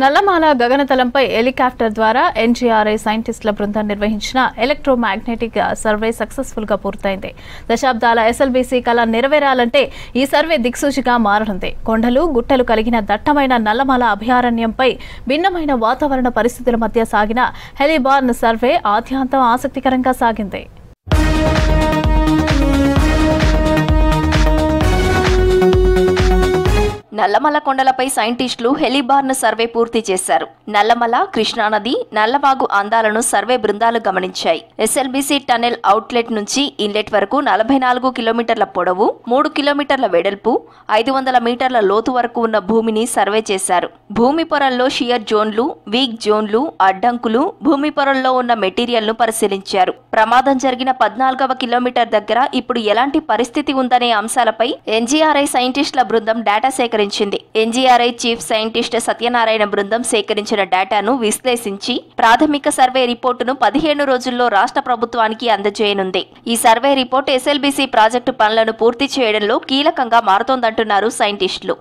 Nallamala గగనతలంపై helicopter ద్వారా NGRI సైంటిస్టుల బృందం నిర్వహించిన ఎలక్ట్రోమాగ్నెటిక్ సర్వే సక్సెస్ఫుల్ గా పూర్తయింది. దశాబ్దాల ఎస్ఎల్బీసీ కళ నెరవేరాలంటే ఈ సర్వే దిక్సూచిగా మారనుంది. కొండలు గుట్టలు కలిగిన దట్టమైన నల్లమాల అభయారణ్యంపై భిన్నమైన వాతావరణ పరిస్థితుల మధ్య సాగిన హెలిబార్న్ సర్వే ఆద్యాంతం ఆసక్తికరంగా సాగింది. నల్లమల కొండలపై సైంటిస్టులు హెలిబార్న్ సర్వే పూర్తి చేశారు. నల్లమల, కృష్ణానది, నల్లవాగు అందాలను సర్వే బృందాలు గమనించాయి. ఎస్ఎల్బీసీ టన్నెల్ అవుట్లెట్ నుంచి ఇన్లెట్ వరకు 44 కిలోమీటర్ల పొడవు, 3 కిలోమీటర్ల వెడల్పు, 500 మీటర్ల లోతు వరకు ఉన్న భూమిని సర్వే చేశారు. భూమి పొరల్లో షియర్ జోన్లు, వీక్ జోన్లు, అడ్డంకులు, భూమి పొరల్లో ఉన్న మెటీరియల్ ను పరిశీలించారు. ప్రమాదం జరిగిన 14వ కిలోమీటర్ దగ్గర ఇప్పుడు ఎలాంటి పరిస్థితి ఉందనే అంశాలపై ఎన్జీఆర్ఐ సైంటిస్టుల బృందం డేటా సేకరించింది. ఎన్జీఆర్ఐ చీఫ్ సైంటిస్ట్ సత్యనారాయణ బృందం సేకరించిన డేటాను విశ్లేషించి ప్రాథమిక సర్వే రిపోర్టును 15 రోజుల్లో రాష్ట్ర ప్రభుత్వానికి అందజేయనుంది. ఈ సర్వే రిపోర్ట్ ఎస్ఎల్బీసీ ప్రాజెక్టు పనులను పూర్తి చేయడంలో కీలకంగా మారుతోందంటున్నారు సైంటిస్టులు.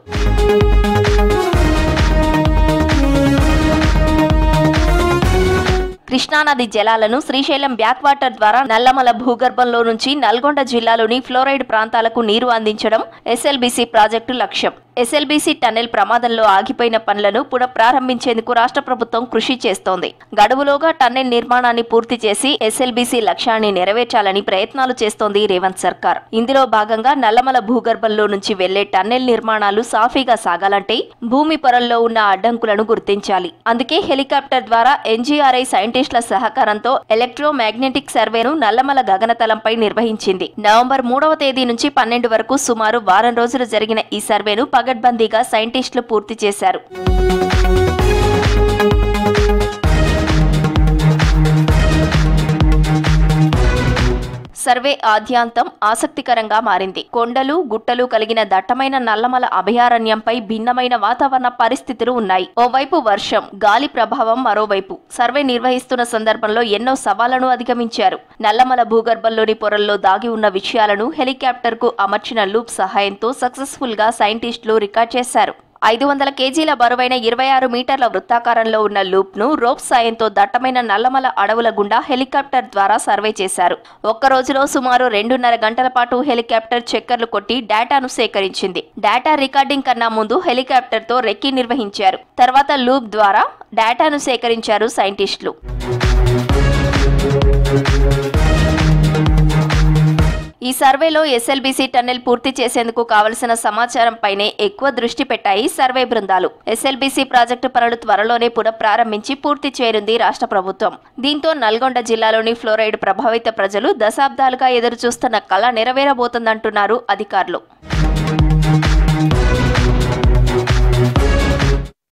కృష్ణానది జలాలను శ్రీశైలం బ్యాక్ వాటర్ ద్వారా నల్లమల భూగర్భంలో నుంచి నల్గొండ జిల్లాలోని ఫ్లోరైడ్ ప్రాంతాలకు నీరు అందించడం ఎస్ఎల్బీసీ ప్రాజెక్టు లక్ష్యం. ఎస్ఎల్బీసీ టన్నెల్ ప్రమాదంలో ఆగిపోయిన పనులను పునఃప్రారంభించేందుకు రాష్ట్ర ప్రభుత్వం కృషి చేస్తోంది. గడువులోగా టన్నెల్ నిర్మాణాన్ని పూర్తి చేసి ఎస్ఎల్బీసీ లక్ష్యాన్ని నెరవేర్చాలని ప్రయత్నాలు చేస్తోంది రేవంత్ సర్కార్. ఇందులో భాగంగా నల్లమల భూగర్భంలో నుంచి వెళ్లే టన్నెల్ నిర్మాణాలు సాఫీగా సాగాలంటే భూమి పొరల్లో ఉన్న అడ్డంకులను గుర్తించాలి. అందుకే హెలికాప్టర్ ద్వారా ఎన్జీఆర్ఐ సైంటిస్టుల సహకారంతో ఎలక్ట్రోమాగ్నెటిక్ సర్వేను నల్లమల గగనతలంపై నిర్వహించింది. నవంబర్ 3వ తేదీ నుంచి 12 వరకు సుమారు వారం రోజులు జరిగిన ఈ సర్వేను పగడ్బందీగా సైంటిస్టులు పూర్తి చేశారు. సర్వే ఆద్యాంతం ఆసక్తికరంగా మారింది. కొండలు గుట్టలు కలిగిన దట్టమైన నల్లమల అభయారణ్యంపై భిన్నమైన వాతావరణ పరిస్థితులు ఉన్నాయి. ఓవైపు వర్షం, గాలి ప్రభావం, మరోవైపు సర్వే నిర్వహిస్తున్న సందర్భంలో ఎన్నో సవాళ్లను అధిగమించారు. నల్లమల భూగర్భంలోని పొరల్లో దాగి ఉన్న విషయాలను హెలికాప్టర్ కు అమర్చిన లూప్ సహాయంతో సక్సెస్ఫుల్ గా సైంటిస్టులు రికార్డ్ చేశారు. 500 కేజీల బరువైన 26 మీటర్ల వృత్తాకారంలో ఉన్న లూప్ ను రోప్ సాయంతో దట్టమైన నల్లమల అడవుల గుండా హెలికాప్టర్ ద్వారా సర్వే చేశారు. ఒక్క రోజులో సుమారు 2.5 గంటల పాటు హెలికాప్టర్ చక్కర్లు కొట్టి డేటాను సేకరించింది. డేటా రికార్డింగ్ కన్నా ముందు హెలికాప్టర్ తో రెక్కీ నిర్వహించారు. తర్వాత లూప్ ద్వారా డేటాను సేకరించారు సైంటిస్టులు. ఈ సర్వేలో ఎస్ఎల్బీసీ టన్నెల్ పూర్తి చేసేందుకు కావలసిన సమాచారంపైనే ఎక్కువ దృష్టి పెట్టాయి సర్వే బృందాలు. ఎస్ఎల్బీసీ ప్రాజెక్టు పనులు త్వరలోనే పునఃప్రారంభించి పూర్తి చేయనుంది రాష్ట్ర ప్రభుత్వం. దీంతో నల్గొండ జిల్లాలోని ఫ్లోరైడ్ ప్రభావిత ప్రజలు దశాబ్దాలుగా ఎదురుచూస్తున్న కళ నెరవేరబోతుందంటున్నారు అధికారులు.